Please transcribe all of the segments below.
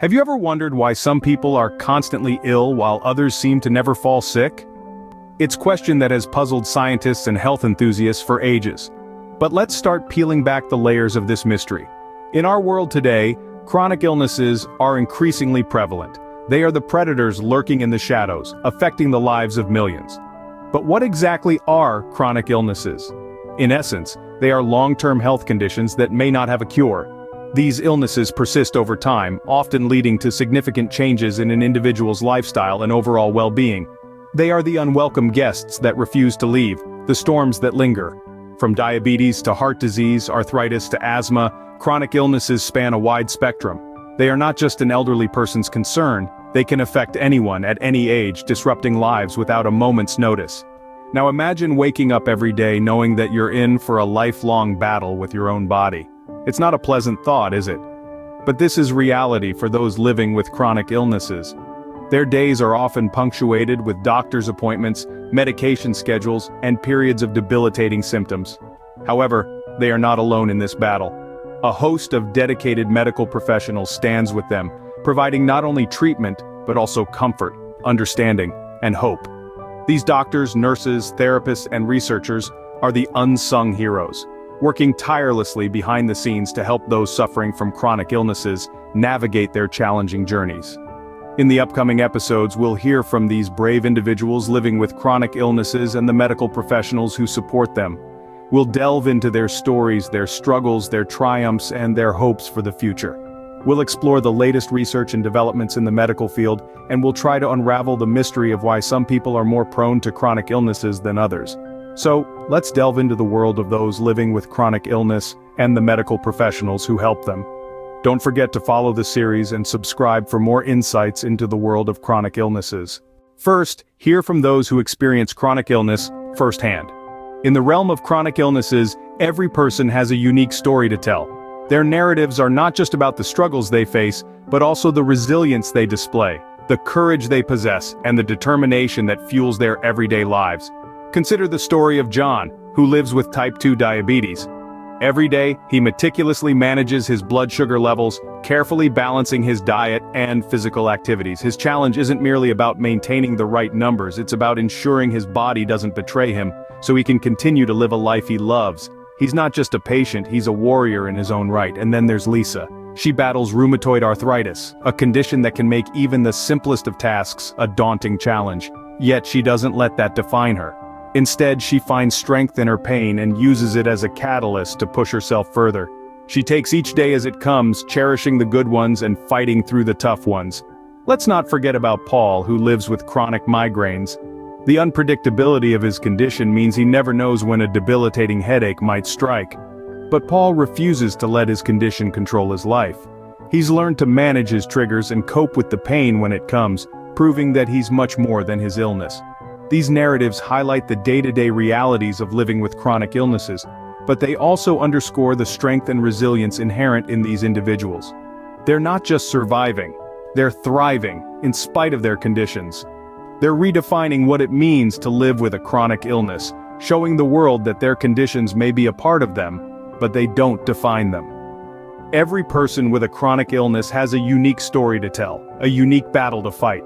Have you ever wondered why some people are constantly ill while others seem to never fall sick? It's a question that has puzzled scientists and health enthusiasts for ages. But let's start peeling back the layers of this mystery. In our world today, chronic illnesses are increasingly prevalent. They are the predators lurking in the shadows, affecting the lives of millions. But what exactly are chronic illnesses? In essence, they are long-term health conditions that may not have a cure. These illnesses persist over time, often leading to significant changes in an individual's lifestyle and overall well-being. They are the unwelcome guests that refuse to leave, the storms that linger. From diabetes to heart disease, arthritis to asthma, chronic illnesses span a wide spectrum. They are not just an elderly person's concern, they can affect anyone at any age, disrupting lives without a moment's notice. Now imagine waking up every day knowing that you're in for a lifelong battle with your own body. It's not a pleasant thought, is it? But this is reality for those living with chronic illnesses. Their days are often punctuated with doctor's appointments, medication schedules, and periods of debilitating symptoms. However, they are not alone in this battle. A host of dedicated medical professionals stands with them, providing not only treatment, but also comfort, understanding, and hope. These doctors, nurses, therapists, and researchers are the unsung heroes, working tirelessly behind the scenes to help those suffering from chronic illnesses navigate their challenging journeys. In the upcoming episodes, we'll hear from these brave individuals living with chronic illnesses and the medical professionals who support them. We'll delve into their stories, their struggles, their triumphs, and their hopes for the future. We'll explore the latest research and developments in the medical field, and we'll try to unravel the mystery of why some people are more prone to chronic illnesses than others. So, let's delve into the world of those living with chronic illness and the medical professionals who help them. Don't forget to follow the series and subscribe for more insights into the world of chronic illnesses. First, hear from those who experience chronic illness firsthand. In the realm of chronic illnesses, every person has a unique story to tell. Their narratives are not just about the struggles they face, but also the resilience they display, the courage they possess, and the determination that fuels their everyday lives. Consider the story of John, who lives with type 2 diabetes. Every day, he meticulously manages his blood sugar levels, carefully balancing his diet and physical activities. His challenge isn't merely about maintaining the right numbers, it's about ensuring his body doesn't betray him, so he can continue to live a life he loves. He's not just a patient, he's a warrior in his own right. And then there's Lisa. She battles rheumatoid arthritis, a condition that can make even the simplest of tasks a daunting challenge. Yet she doesn't let that define her. Instead, she finds strength in her pain and uses it as a catalyst to push herself further. She takes each day as it comes, cherishing the good ones and fighting through the tough ones. Let's not forget about Paul, who lives with chronic migraines. The unpredictability of his condition means he never knows when a debilitating headache might strike. But Paul refuses to let his condition control his life. He's learned to manage his triggers and cope with the pain when it comes, proving that he's much more than his illness. These narratives highlight the day-to-day realities of living with chronic illnesses, but they also underscore the strength and resilience inherent in these individuals. They're not just surviving, they're thriving, in spite of their conditions. They're redefining what it means to live with a chronic illness, showing the world that their conditions may be a part of them, but they don't define them. Every person with a chronic illness has a unique story to tell, a unique battle to fight.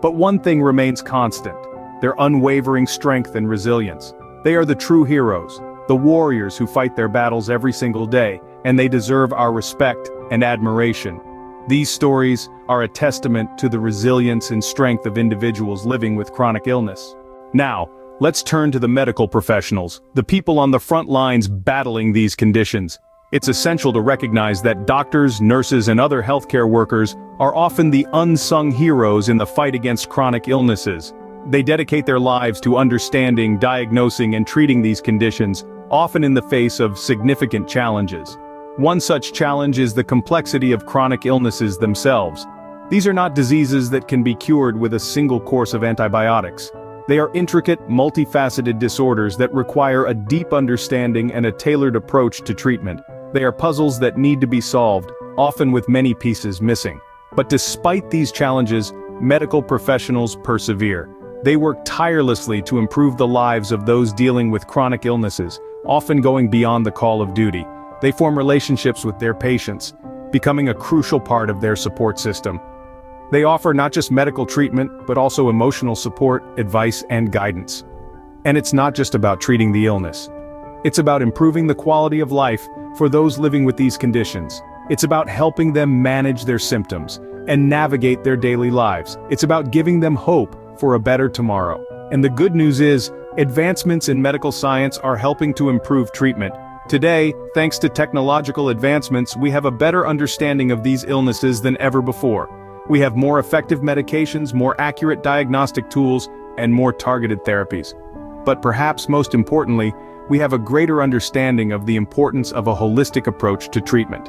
But one thing remains constant: their unwavering strength and resilience. They are the true heroes, the warriors who fight their battles every single day, and they deserve our respect and admiration. These stories are a testament to the resilience and strength of individuals living with chronic illness. Now, let's turn to the medical professionals, the people on the front lines battling these conditions. It's essential to recognize that doctors, nurses, and other healthcare workers are often the unsung heroes in the fight against chronic illnesses. They dedicate their lives to understanding, diagnosing, and treating these conditions, often in the face of significant challenges. One such challenge is the complexity of chronic illnesses themselves. These are not diseases that can be cured with a single course of antibiotics. They are intricate, multifaceted disorders that require a deep understanding and a tailored approach to treatment. They are puzzles that need to be solved, often with many pieces missing. But despite these challenges, medical professionals persevere. They work tirelessly to improve the lives of those dealing with chronic illnesses, often going beyond the call of duty. They form relationships with their patients, becoming a crucial part of their support system. They offer not just medical treatment, but also emotional support, advice, and guidance. And it's not just about treating the illness. It's about improving the quality of life for those living with these conditions. It's about helping them manage their symptoms and navigate their daily lives. It's about giving them hope for a better tomorrow. And the good news is, advancements in medical science are helping to improve treatment. Today, thanks to technological advancements, we have a better understanding of these illnesses than ever before. We have more effective medications, more accurate diagnostic tools, and more targeted therapies. But perhaps most importantly, we have a greater understanding of the importance of a holistic approach to treatment.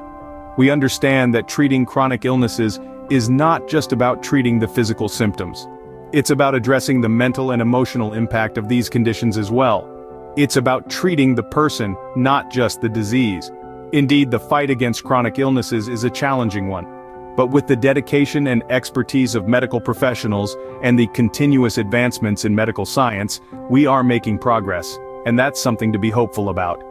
We understand that treating chronic illnesses is not just about treating the physical symptoms. It's about addressing the mental and emotional impact of these conditions as well. It's about treating the person, not just the disease. Indeed, the fight against chronic illnesses is a challenging one. But with the dedication and expertise of medical professionals and the continuous advancements in medical science, we are making progress, and that's something to be hopeful about.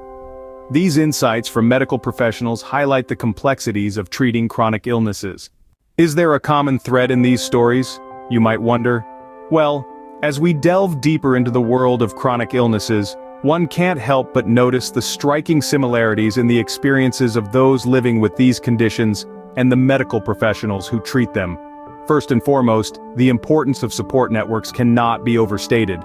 These insights from medical professionals highlight the complexities of treating chronic illnesses. Is there a common thread in these stories, you might wonder? Well, as we delve deeper into the world of chronic illnesses, one can't help but notice the striking similarities in the experiences of those living with these conditions and the medical professionals who treat them. First and foremost, the importance of support networks cannot be overstated.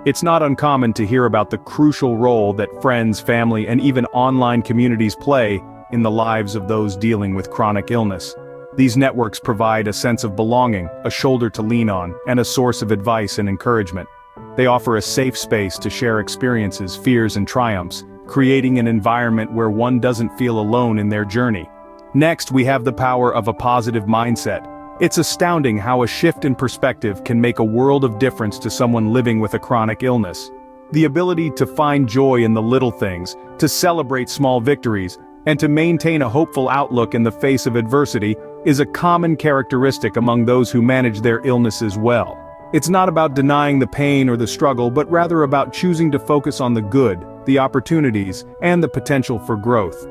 It's not uncommon to hear about the crucial role that friends, family, and even online communities play in the lives of those dealing with chronic illness. These networks provide a sense of belonging, a shoulder to lean on, and a source of advice and encouragement. They offer a safe space to share experiences, fears, and triumphs, creating an environment where one doesn't feel alone in their journey. Next, we have the power of a positive mindset. It's astounding how a shift in perspective can make a world of difference to someone living with a chronic illness. The ability to find joy in the little things, to celebrate small victories, and to maintain a hopeful outlook in the face of adversity is a common characteristic among those who manage their illnesses well. It's not about denying the pain or the struggle, but rather about choosing to focus on the good, the opportunities, and the potential for growth.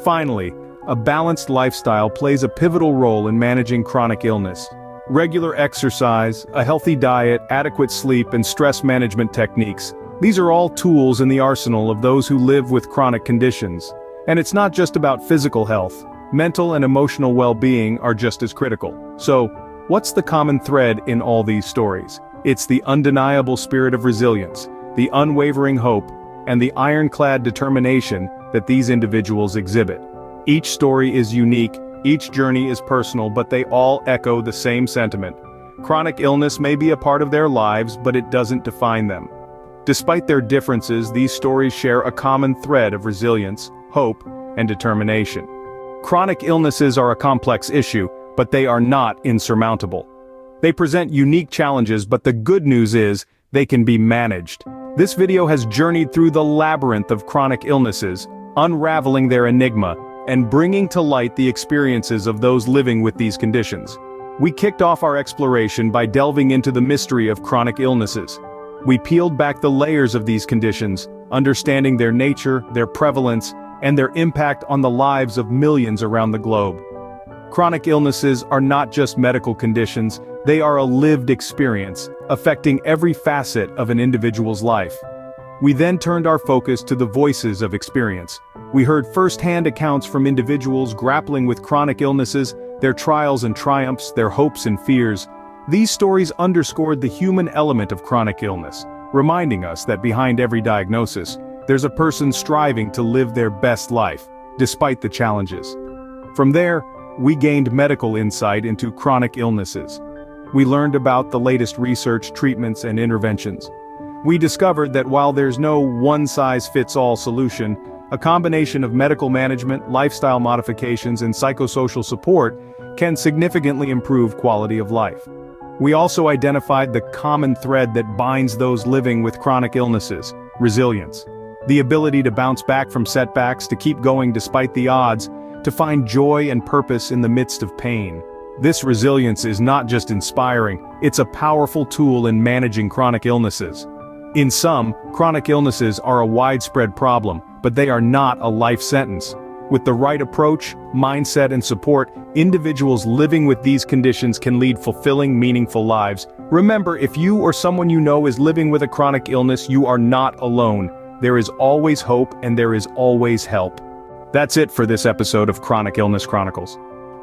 Finally, a balanced lifestyle plays a pivotal role in managing chronic illness. Regular exercise, a healthy diet, adequate sleep, and stress management techniques, these are all tools in the arsenal of those who live with chronic conditions. And it's not just about physical health. Mental and emotional well-being are just as critical. So, what's the common thread in all these stories? It's the undeniable spirit of resilience, the unwavering hope, and the ironclad determination that these individuals exhibit. Each story is unique, each journey is personal, but they all echo the same sentiment. Chronic illness may be a part of their lives, but it doesn't define them. Despite their differences, these stories share a common thread of resilience, hope, and determination. Chronic illnesses are a complex issue, but they are not insurmountable. They present unique challenges, but the good news is, they can be managed. This video has journeyed through the labyrinth of chronic illnesses, unraveling their enigma, and bringing to light the experiences of those living with these conditions. We kicked off our exploration by delving into the mystery of chronic illnesses. We peeled back the layers of these conditions, understanding their nature, their prevalence, and their impact on the lives of millions around the globe. Chronic illnesses are not just medical conditions, they are a lived experience, affecting every facet of an individual's life. We then turned our focus to the voices of experience. We heard first-hand accounts from individuals grappling with chronic illnesses, their trials and triumphs, their hopes and fears. These stories underscored the human element of chronic illness, reminding us that behind every diagnosis, there's a person striving to live their best life, despite the challenges. From there, we gained medical insight into chronic illnesses. We learned about the latest research, treatments, and interventions. We discovered that while there's no one-size-fits-all solution, a combination of medical management, lifestyle modifications, and psychosocial support can significantly improve quality of life. We also identified the common thread that binds those living with chronic illnesses: resilience. The ability to bounce back from setbacks, to keep going despite the odds, to find joy and purpose in the midst of pain. This resilience is not just inspiring, it's a powerful tool in managing chronic illnesses. In sum, chronic illnesses are a widespread problem, but they are not a life sentence. With the right approach, mindset, and support, individuals living with these conditions can lead fulfilling, meaningful lives. Remember, if you or someone you know is living with a chronic illness, you are not alone. There is always hope and there is always help. That's it for this episode of Chronic Illness Chronicles.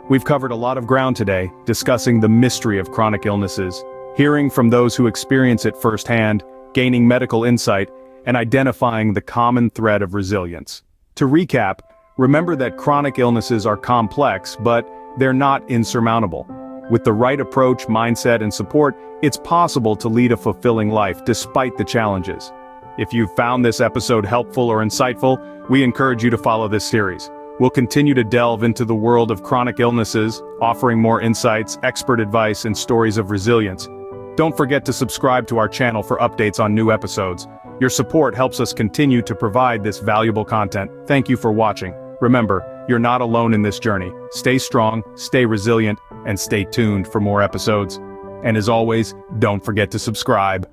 We've covered a lot of ground today, discussing the mystery of chronic illnesses, hearing from those who experience it firsthand, gaining medical insight, and identifying the common thread of resilience. To recap, remember that chronic illnesses are complex, but they're not insurmountable. With the right approach, mindset, and support, it's possible to lead a fulfilling life despite the challenges. If you've found this episode helpful or insightful, we encourage you to follow this series. We'll continue to delve into the world of chronic illnesses, offering more insights, expert advice, and stories of resilience. Don't forget to subscribe to our channel for updates on new episodes. Your support helps us continue to provide this valuable content. Thank you for watching. Remember, you're not alone in this journey. Stay strong, stay resilient, and stay tuned for more episodes. And as always, don't forget to subscribe.